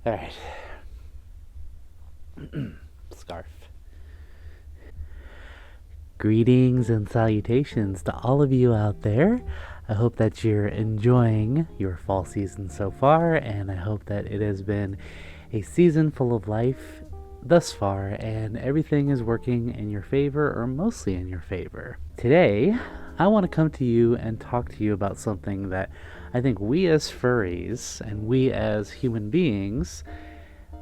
Alright. Scarf. Greetings and salutations to all of you out there. I hope that you're enjoying your fall season so far, and I hope that it has been a season full of life thus far, and everything is working in your favor, or mostly in your favor. Today, I want to come to you and talk to you about something that I think we as furries and we as human beings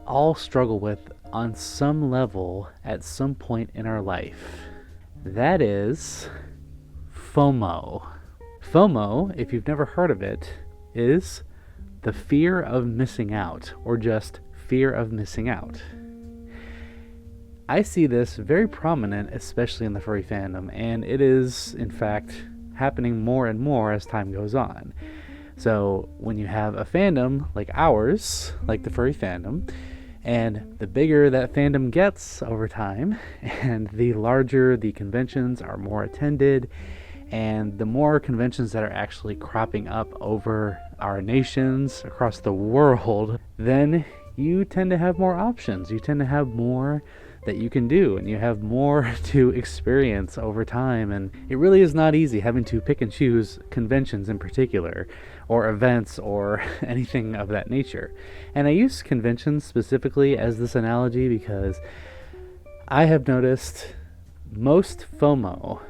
all struggle with on some level at some point in our life. That is FOMO. FOMO, if you've never heard of it, is the fear of missing out, or just fear of missing out. I see this very prominent, especially in the furry fandom, and it is, in fact, happening more and more as time goes on. So when you have a fandom like ours, like the furry fandom, and the bigger that fandom gets over time, and the larger the conventions are more attended, and the more conventions that are actually cropping up over our nations across the world, then you tend to have more options. You tend to have more that you can do, and you have more to experience over time, and it really is not easy having to pick and choose conventions in particular, or events, or anything of that nature. And I use conventions specifically as this analogy because I have noticed most FOMO,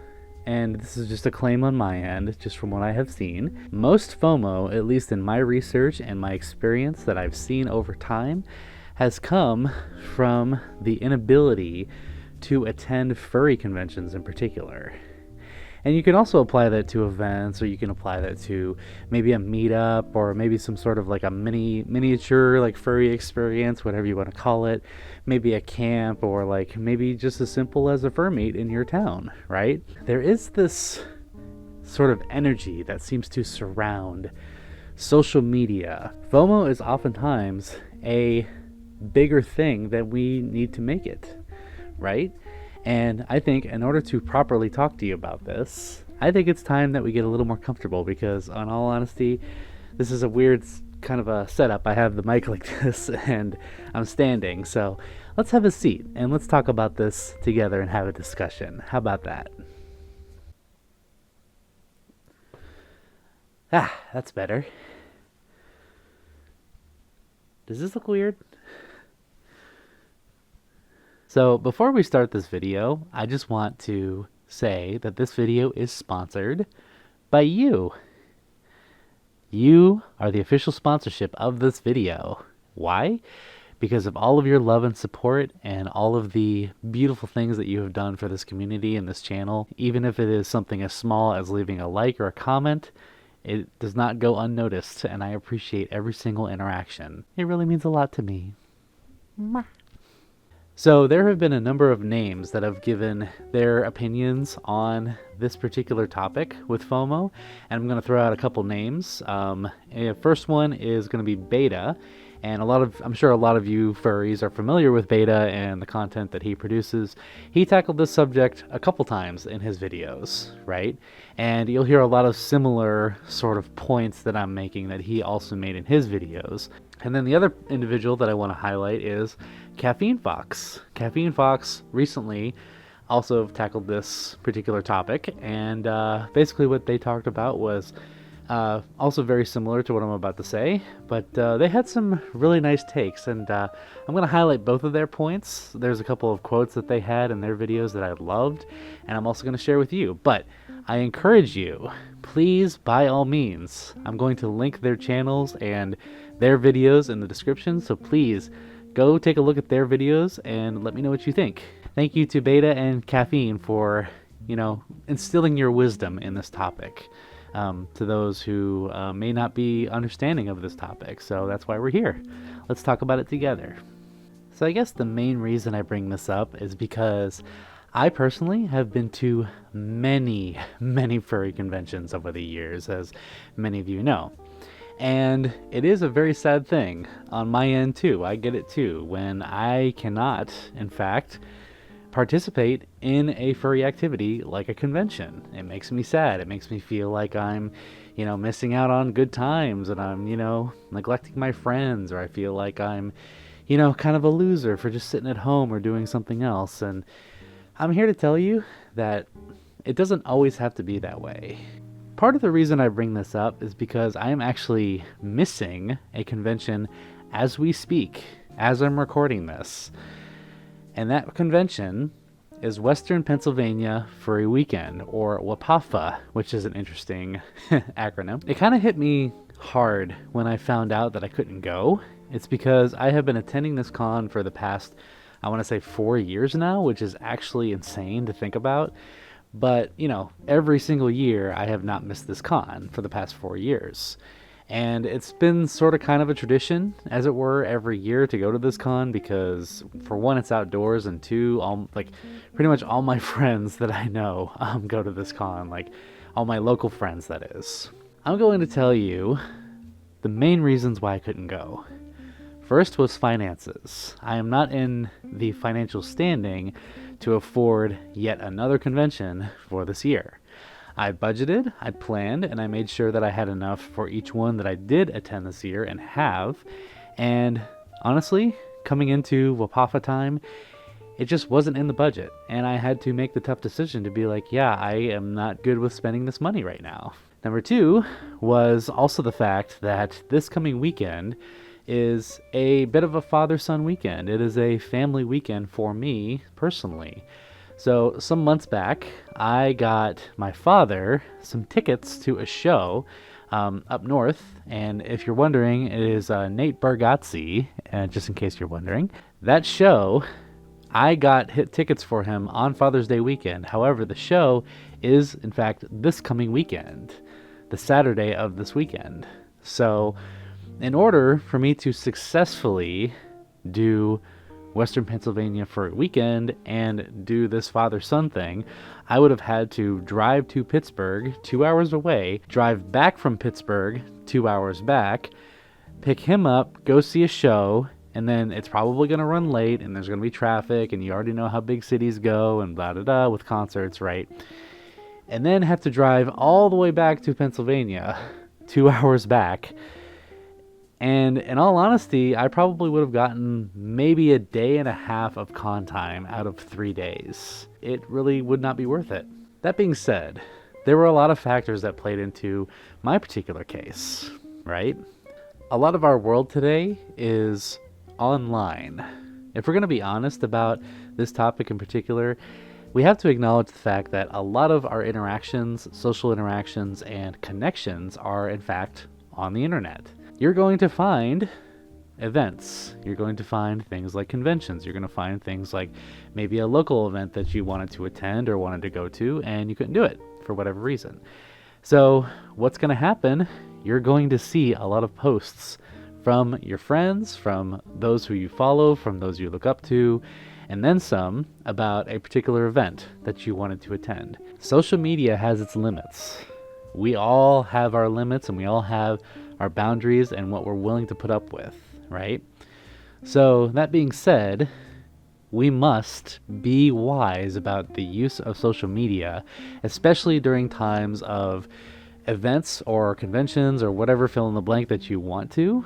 and this is just a claim on my end, just from what I have seen, most FOMO, at least in my research and my experience that I've seen over time, has come from the inability to attend furry conventions in particular. And you can also apply that to events, or you can apply that to maybe a meetup, or maybe some sort of like a miniature like furry experience, whatever you want to call it. Maybe a camp, or like maybe just as simple as a fur meet in your town, right? There is this sort of energy that seems to surround social media. FOMO is oftentimes a bigger thing than we need to make it, right? And I think in order to properly talk to you about this, I think it's time that we get a little more comfortable, because in all honesty, this is a weird kind of a setup. I have the mic like this and I'm standing, so let's have a seat and let's talk about this together and have a discussion. How about that? That's better. Does this look weird? So before we start this video, I just want to say that this video is sponsored by you. You are the official sponsorship of this video. Why? Because of all of your love and support and all of the beautiful things that you have done for this community and this channel. Even if it is something as small as leaving a like or a comment, it does not go unnoticed, and I appreciate every single interaction. It really means a lot to me. So there have been a number of names that have given their opinions on this particular topic with FOMO, and I'm going to throw out a couple names. First one is going to be Beta, and I'm sure a lot of you furries are familiar with Beta and the content that he produces. He tackled this subject a couple times in his videos, right? And you'll hear a lot of similar sort of points that I'm making that he also made in his videos. And then the other individual that I want to highlight is Caffiene Fox. Caffiene Fox recently also tackled this particular topic, and basically what they talked about was also very similar to what I'm about to say, but they had some really nice takes, and I'm going to highlight both of their points. There's a couple of quotes that they had in their videos that I loved, and I'm also going to share with you. But I encourage you, please, by all means, I'm going to link their channels and their videos in the description, so please go take a look at their videos and let me know what you think. Thank you to Beta and Caffiene for, instilling your wisdom in this topic to those who may not be understanding of this topic. So that's why we're here. Let's talk about it together. So I guess the main reason I bring this up is because I personally have been to many, many furry conventions over the years, as many of you know. And it is a very sad thing on my end too. I get it too, when I cannot, in fact, participate in a furry activity like a convention. It makes me sad. It makes me feel like I'm, missing out on good times, and I'm, neglecting my friends, or I feel like I'm, kind of a loser for just sitting at home or doing something else. And I'm here to tell you that it doesn't always have to be that way. Part of the reason I bring this up is because I am actually missing a convention as we speak, as I'm recording this. And that convention is Western Pennsylvania Furry Weekend, or WPAFA, which is an interesting acronym. It kind of hit me hard when I found out that I couldn't go. It's because I have been attending this con for the past, I want to say 4 years now, which is actually insane to think about. But, every single year I have not missed this con for the past 4 years. And it's been sort of kind of a tradition, as it were, every year to go to this con because, for one, it's outdoors, and two, pretty much all my friends that I know go to this con, all my local friends, that is. I'm going to tell you the main reasons why I couldn't go. First was finances. I am not in the financial standing to afford yet another convention for this year. I budgeted, I planned, and I made sure that I had enough for each one that I did attend this year and have. And honestly, coming into WPAFA time, it just wasn't in the budget. And I had to make the tough decision to be like, yeah, I am not good with spending this money right now. Number two was also the fact that this coming weekend is a bit of a father-son weekend. It is a family weekend for me personally. So some months back, I got my father some tickets to a show up north. And if you're wondering, it is Nate Bargatze, just in case you're wondering. That show, I got tickets for him on Father's Day weekend. However, the show is, in fact, this coming weekend, the Saturday of this weekend. So in order for me to successfully do Western Pennsylvania for a weekend and do this father-son thing, I would have had to drive to Pittsburgh, 2 hours away, drive back from Pittsburgh, 2 hours back, pick him up, go see a show, and then it's probably going to run late, and there's going to be traffic, and you already know how big cities go, and blah-da-da with concerts, right? And then have to drive all the way back to Pennsylvania, 2 hours back. And in all honesty, I probably would have gotten maybe a day and a half of con time out of 3 days. It really would not be worth it. That being said, there were a lot of factors that played into my particular case, right? A lot of our world today is online. If we're going to be honest about this topic in particular, we have to acknowledge the fact that a lot of our interactions, social interactions, and connections are, in fact, on the internet. You're going to find events. You're going to find things like conventions. You're going to find things like maybe a local event that you wanted to attend or wanted to go to, and you couldn't do it for whatever reason. So what's going to happen? You're going to see a lot of posts from your friends, from those who you follow, from those you look up to, and then some about a particular event that you wanted to attend. Social media has its limits. We all have our limits, and we all have our boundaries and what we're willing to put up with, right? So that being said, we must be wise about the use of social media, especially during times of events or conventions or whatever fill in the blank that you want to,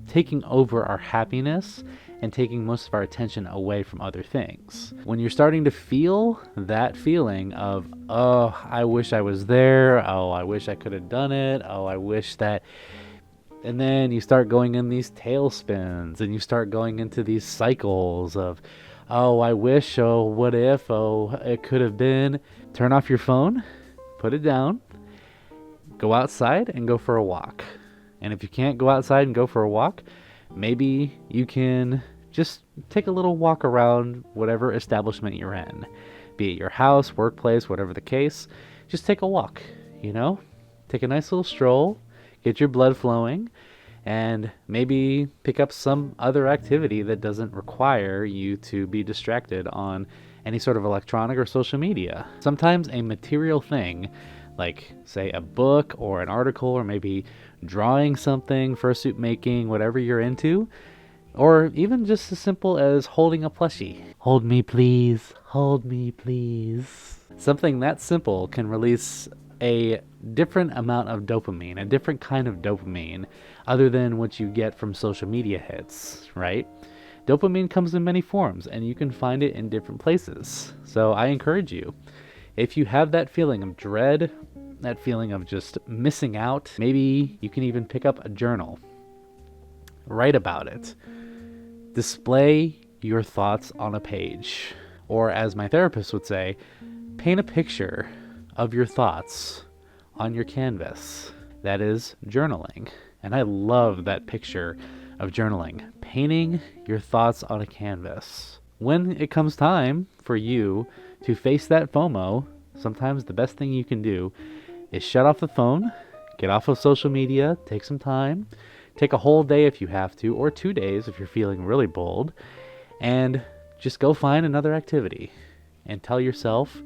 taking over our happiness and taking most of our attention away from other things. When you're starting to feel that feeling of, oh, I wish I was there, oh, I wish I could have done it, oh, I wish that, and then you start going in these tailspins, and you start going into these cycles of, oh, I wish, oh, what if, oh, it could have been. Turn off your phone, put it down, go outside and go for a walk. And if you can't go outside and go for a walk, maybe you can just take a little walk around whatever establishment you're in, be it your house, workplace, whatever the case. Just take a walk, take a nice little stroll, get your blood flowing, and maybe pick up some other activity that doesn't require you to be distracted on any sort of electronic or social media. Sometimes a material thing, like say a book or an article, or maybe drawing something, fursuit making, whatever you're into, Or even just as simple as holding a plushie. Hold me please, hold me please. Something that simple can release a different amount of dopamine, a different kind of dopamine, other than what you get from social media hits, right? Dopamine comes in many forms, and you can find it in different places. So I encourage you, if you have that feeling of dread, that feeling of just missing out, maybe you can even pick up a journal. Write about it. Display your thoughts on a page. Or as my therapist would say, paint a picture of your thoughts on your canvas. That is journaling. And I love that picture of journaling. Painting your thoughts on a canvas. When it comes time for you to face that FOMO, sometimes the best thing you can do is shut off the phone, get off of social media, take some time, take a whole day if you have to, or 2 days if you're feeling really bold, and just go find another activity and tell yourself,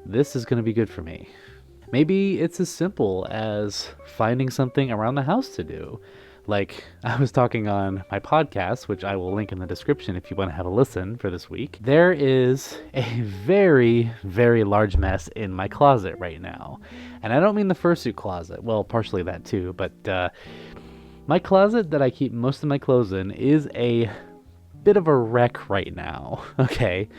this is going to be good for me. Maybe it's as simple as finding something around the house to do. Like I was talking on my podcast, which I will link in the description if you want to have a listen for this week. There is a very, very large mess in my closet right now. And I don't mean the fursuit closet. Well, partially that too. But my closet that I keep most of my clothes in is a bit of a wreck right now. Okay.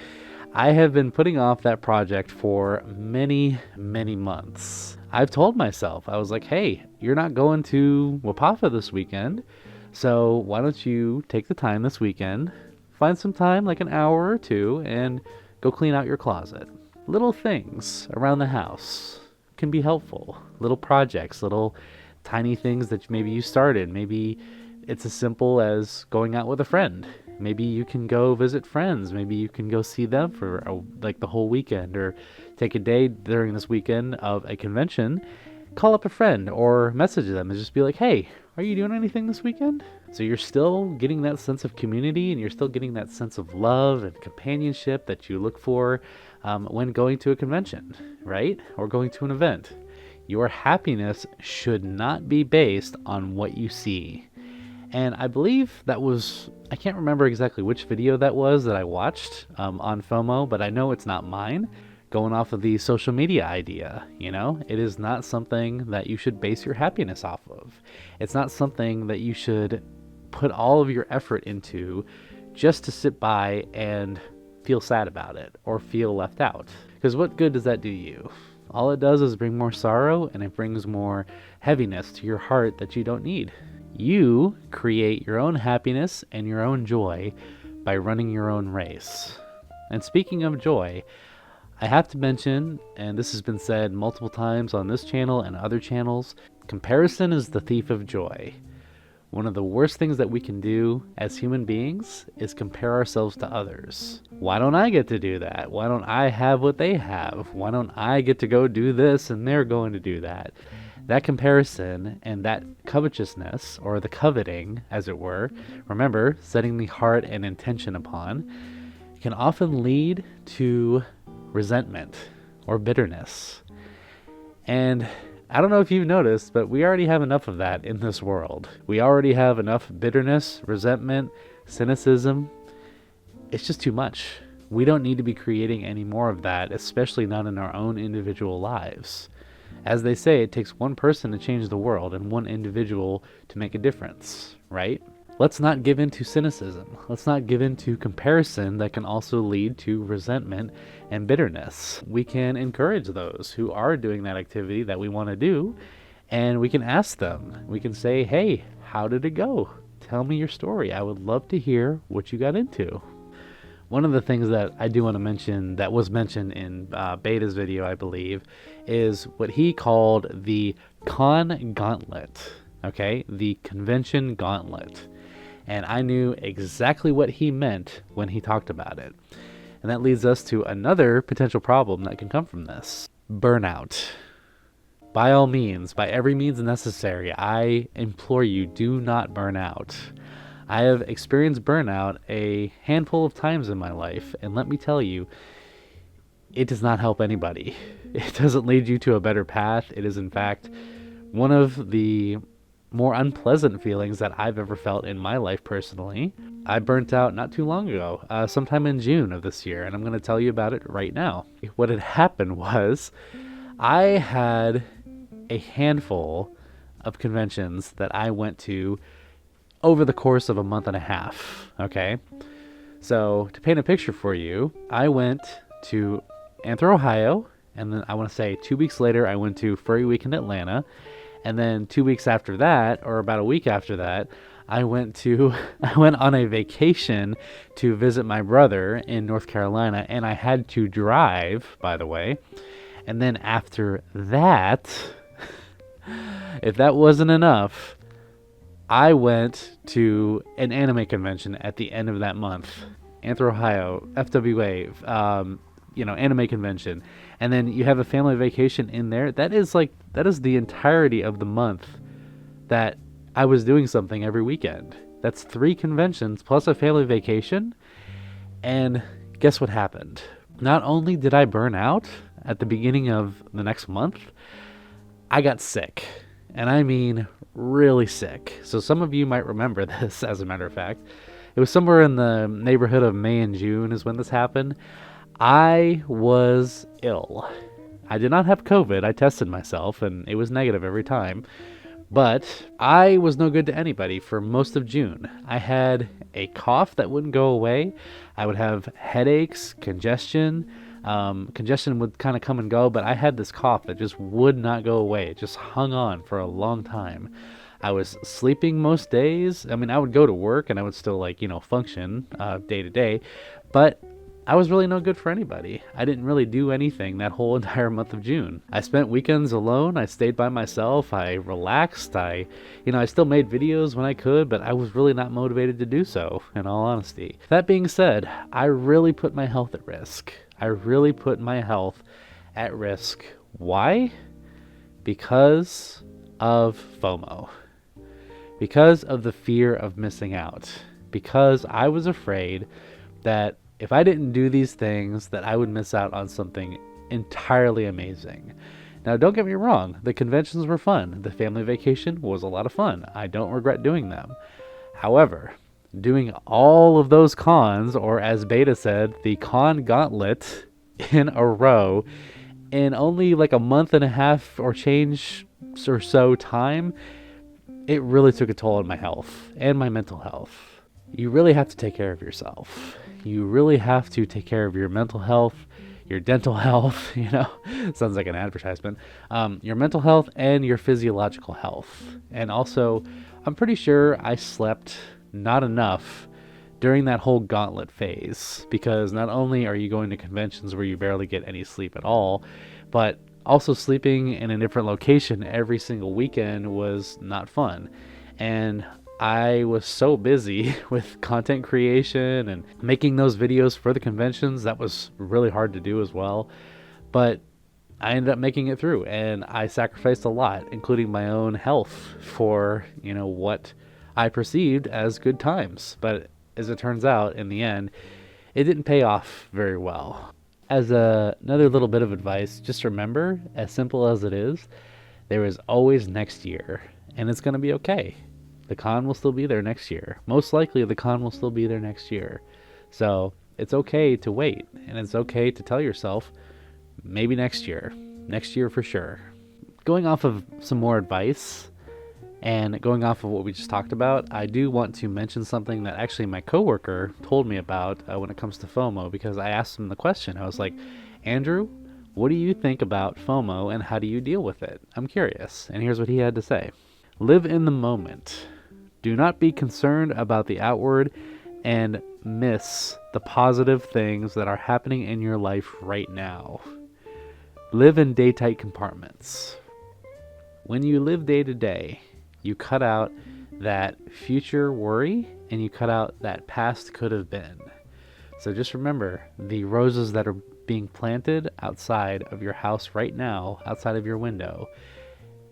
I have been putting off that project for many, many months. I've told myself, I was like, hey, you're not going to Wapapa this weekend, so why don't you take the time this weekend, find some time, like an hour or two, and go clean out your closet. Little things around the house can be helpful. Little projects, little tiny things that maybe you started. Maybe it's as simple as going out with a friend. Maybe you can go visit friends. Maybe you can go see them for like the whole weekend, or take a day during this weekend of a convention, call up a friend or message them and just be like, hey, are you doing anything this weekend? So you're still getting that sense of community, and you're still getting that sense of love and companionship that you look for when going to a convention, right? Or going to an event. Your happiness should not be based on what you see. And I believe that was, I can't remember exactly which video that was that I watched on FOMO, but I know it's not mine. Going off of the social media idea, it is not something that you should base your happiness off of. It's not something that you should put all of your effort into just to sit by and feel sad about it or feel left out. Because what good does that do you? All it does is bring more sorrow, and it brings more heaviness to your heart that you don't need. You create your own happiness and your own joy by running your own race. And speaking of joy, I have to mention, and this has been said multiple times on this channel and other channels, comparison is the thief of joy. One of the worst things that we can do as human beings is compare ourselves to others. Why don't I get to do that? Why don't I have what they have? Why don't I get to go do this and they're going to do that? That comparison and that covetousness, or the coveting, as it were, remember, setting the heart and intention upon, can often lead to resentment or bitterness. And I don't know if you've noticed, but we already have enough of that in this world. We already have enough bitterness, resentment, cynicism. It's just too much. We don't need to be creating any more of that, especially not in our own individual lives. As they say, it takes one person to change the world and one individual to make a difference, right? Let's not give in to cynicism. Let's not give in to comparison that can also lead to resentment and bitterness. We can encourage those who are doing that activity that we want to do, and we can ask them. We can say, hey, how did it go? Tell me your story. I would love to hear what you got into. One of the things that I do want to mention that was mentioned in Beta's video, I believe, is what he called the gauntlet, okay? The convention gauntlet. And I knew exactly what he meant when he talked about it. And that leads us to another potential problem that can come from this. Burnout. By all means, by every means necessary, I implore you, do not burn out. I have experienced burnout a handful of times in my life, and let me tell you, it does not help anybody. It doesn't lead you to a better path. It is, in fact, one of the more unpleasant feelings that I've ever felt in my life personally. I burnt out not too long ago, sometime in June of this year, and I'm going to tell you about it right now. What had happened was I had a handful of conventions that I went to over the course of a month and a half, okay? So to paint a picture for you, I went to Anthro, Ohio, and then I want to say 2 weeks later I went to Furry Week in Atlanta. And then 2 weeks after that, or about a week after that, I went on a vacation to visit my brother in North Carolina, and I had to drive, by the way. And then after that, if that wasn't enough, I went to an anime convention at the end of that month. Anthro, Ohio, FWA, anime convention. And then you have a family vacation in there. That is the entirety of the month that I was doing something every weekend. That's 3 conventions plus a family vacation. And guess what happened? Not only did I burn out at the beginning of the next month, I got sick. And I mean really sick. So some of you might remember this, as a matter of fact. It was somewhere in the neighborhood of May and June is when this happened. I was ill. I did not have COVID. I tested myself and it was negative every time. But I was no good to anybody for most of June. I had a cough that wouldn't go away. I would have headaches, congestion. Congestion would kind of come and go, but I had this cough that just would not go away. It just hung on for a long time. I was sleeping most days. I mean, I would go to work and I would still function day to day, but I was really no good for anybody. I didn't really do anything that whole entire month of June. I spent weekends alone. I stayed by myself. I relaxed. I still made videos when I could, but I was really not motivated to do so, in all honesty. That being said, I really put my health at risk. I really put my health at risk. Why? Because of FOMO. Because of the fear of missing out. Because I was afraid that if I didn't do these things, that I would miss out on something entirely amazing. Now, don't get me wrong. The conventions were fun. The family vacation was a lot of fun. I don't regret doing them. However, doing all of those cons, or as Beta said, the con gauntlet in a row in only like a month and a half or change or so time, it really took a toll on my health and my mental health. You really have to take care of yourself. You really have to take care of your mental health, your dental health, sounds like an advertisement, your mental health and your physiological health. And also, I'm pretty sure I slept not enough during that whole gauntlet phase, because not only are you going to conventions where you barely get any sleep at all, but also sleeping in a different location every single weekend was not fun. And I was so busy with content creation and making those videos for the conventions. That was really hard to do as well. But I ended up making it through, and I sacrificed a lot, including my own health, for, what I perceived as good times. But as it turns out, in the end, it didn't pay off very well. As another little bit of advice, just remember, as simple as it is, there is always next year, and it's going to be okay. The con will still be there next year. Most likely the con will still be there next year. So it's okay to wait, and it's okay to tell yourself, maybe next year for sure. Going off of some more advice and going off of what we just talked about, I do want to mention something that actually my coworker told me about when it comes to FOMO, because I asked him the question. I was like, Andrew, what do you think about FOMO and how do you deal with it? I'm curious. And here's what he had to say. Live in the moment. Do not be concerned about the outward and miss the positive things that are happening in your life right now. Live in day-tight compartments. When you live day to day, you cut out that future worry and you cut out that past could have been. So just remember the roses that are being planted outside of your house right now, outside of your window,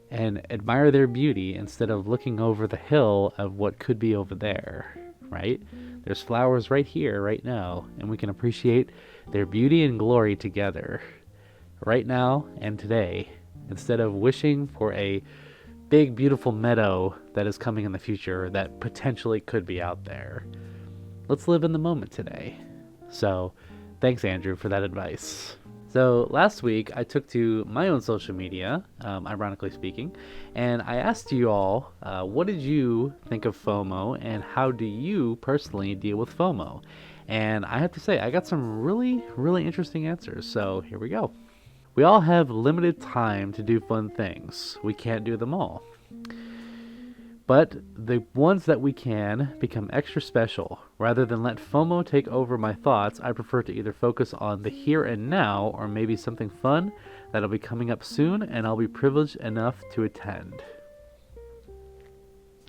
and admire their beauty instead of looking over the hill of what could be over there, right? There's flowers right here, right now, and we can appreciate their beauty and glory together, right now and today, instead of wishing for a big, beautiful meadow that is coming in the future that potentially could be out there. Let's live in the moment today. So, thanks, Andrew, for that advice. So last week I took to my own social media, ironically speaking, and I asked you all, what did you think of FOMO and how do you personally deal with FOMO? And I have to say, I got some really, really interesting answers. So here we go. We all have limited time to do fun things. We can't do them all. But the ones that we can become extra special. Rather than let FOMO take over my thoughts, I prefer to either focus on the here and now or maybe something fun that'll be coming up soon and I'll be privileged enough to attend.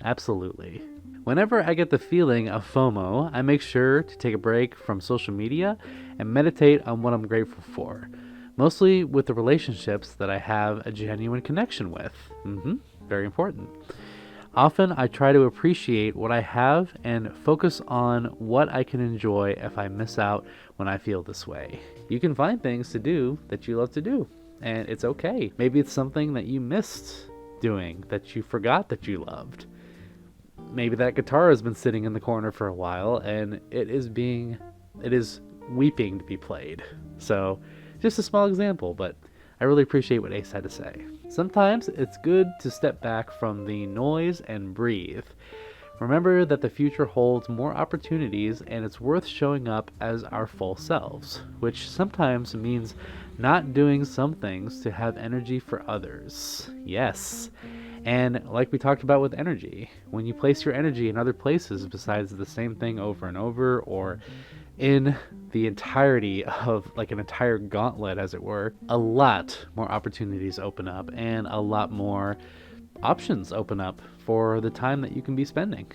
Absolutely. Whenever I get the feeling of FOMO, I make sure to take a break from social media and meditate on what I'm grateful for. Mostly with the relationships that I have a genuine connection with. Very important. Often I try to appreciate what I have and focus on what I can enjoy if I miss out when I feel this way. You can find things to do that you love to do, and it's okay. Maybe it's something that you missed doing, that you forgot that you loved. Maybe that guitar has been sitting in the corner for a while and it is weeping to be played. So, just a small example, but I really appreciate what Ace had to say. Sometimes it's good to step back from the noise and breathe. Remember that the future holds more opportunities and it's worth showing up as our full selves, which sometimes means not doing some things to have energy for others. Yes. And like we talked about with energy, when you place your energy in other places besides the same thing over and over, or in the entirety of like an entire gauntlet, as it were, a lot more opportunities open up and a lot more options open up for the time that you can be spending.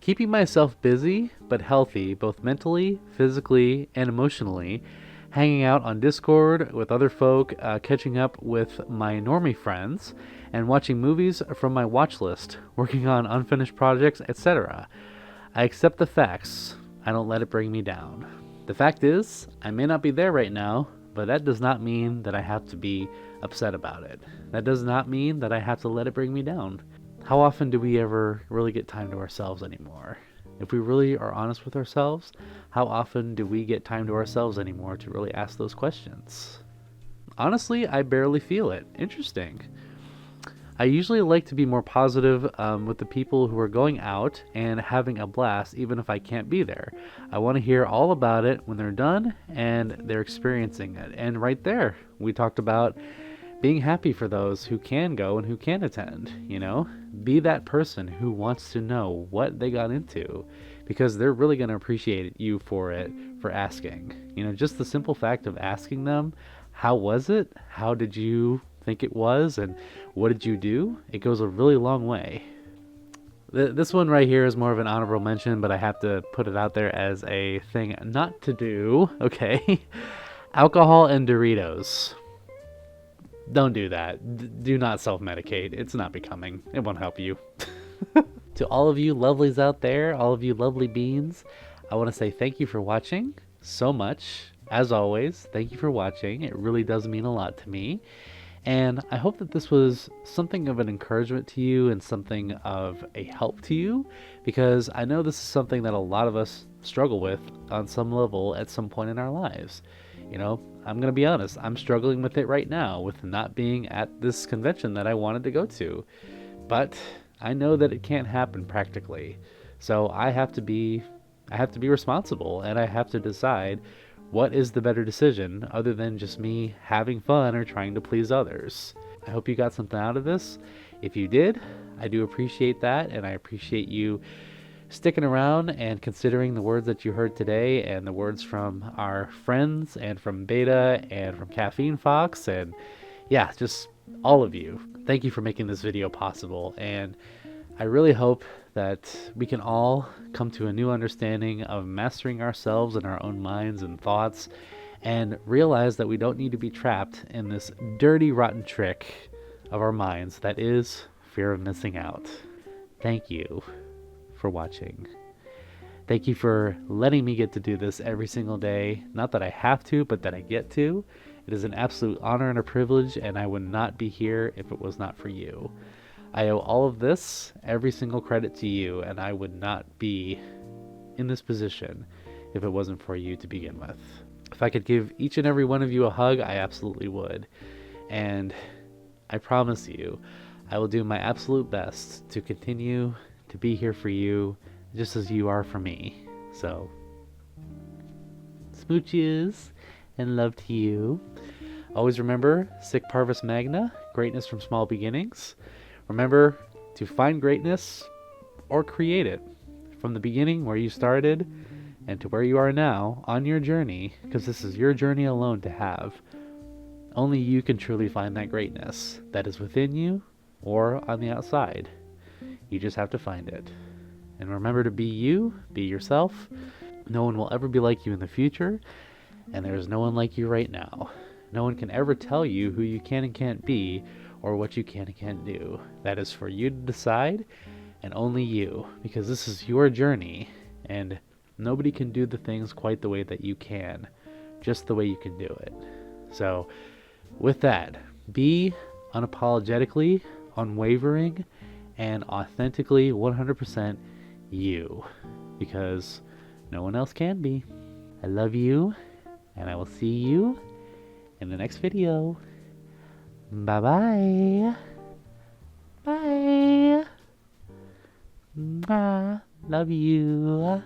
Keeping myself busy but healthy, both mentally, physically, and emotionally, hanging out on Discord with other folk, catching up with my normie friends, and watching movies from my watch list, working on unfinished projects, etc. I accept the facts. I don't let it bring me down. The fact is, I may not be there right now, but that does not mean that I have to be upset about it. That does not mean that I have to let it bring me down. How often do we ever really get time to ourselves anymore? If we really are honest with ourselves, how often do we get time to ourselves anymore to really ask those questions? Honestly, I barely feel it. Interesting. I usually like to be more positive with the people who are going out and having a blast even if I can't be there. I want to hear all about it when they're done and they're experiencing it. And right there, we talked about being happy for those who can go and who can attend, you know? Be that person who wants to know what they got into, because they're really going to appreciate you for it, for asking. You know, just the simple fact of asking them, how was it? How did you think it was? And what did you do? It goes a really long way. This one right here is more of an honorable mention, but I have to put it out there as a thing not to do, okay? Alcohol and Doritos. Don't do that. Do not self-medicate. It's not becoming. It won't help you. To all of you lovelies out there, all of you lovely beans, I want to say thank you for watching so much. As always, thank you for watching. It really does mean a lot to me. And I hope that this was something of an encouragement to you and something of a help to you, because I know this is something that a lot of us struggle with on some level at some point in our lives. You know, I'm going to be honest, I'm struggling with it right now with not being at this convention that I wanted to go to. But I know that it can't happen practically. So I have to be responsible, and I have to decide what is the better decision other than just me having fun or trying to please others. I hope you got something out of this. If you did, I do appreciate that, and I appreciate you sticking around and considering the words that you heard today and the words from our friends and from Beta and from Caffiene Fox, and yeah, just all of you. Thank you for making this video possible, and I really hope that we can all come to a new understanding of mastering ourselves and our own minds and thoughts, and realize that we don't need to be trapped in this dirty, rotten trick of our minds that is fear of missing out. Thank you for watching. Thank you for letting me get to do this every single day. Not that I have to, but that I get to. It is an absolute honor and a privilege, and I would not be here if it was not for you. I owe all of this, every single credit to you, and I would not be in this position if it wasn't for you to begin with. If I could give each and every one of you a hug, I absolutely would. And I promise you, I will do my absolute best to continue to be here for you, just as you are for me. So, smooches and love to you. Always remember, sic parvis magna, greatness from small beginnings. Remember to find greatness or create it from the beginning where you started and to where you are now on your journey, because this is your journey alone to have. Only you can truly find that greatness that is within you or on the outside. You just have to find it. And remember to be you, be yourself. No one will ever be like you in the future, and there is no one like you right now. No one can ever tell you who you can and can't be or what you can and can't do. That is for you to decide, and only you, because this is your journey, and nobody can do the things quite the way that you can, just the way you can do it. So, with that, be unapologetically, unwavering, and authentically 100% you, because no one else can be. I love you, and I will see you in the next video. Bye-bye. Bye. Mwah. Love you.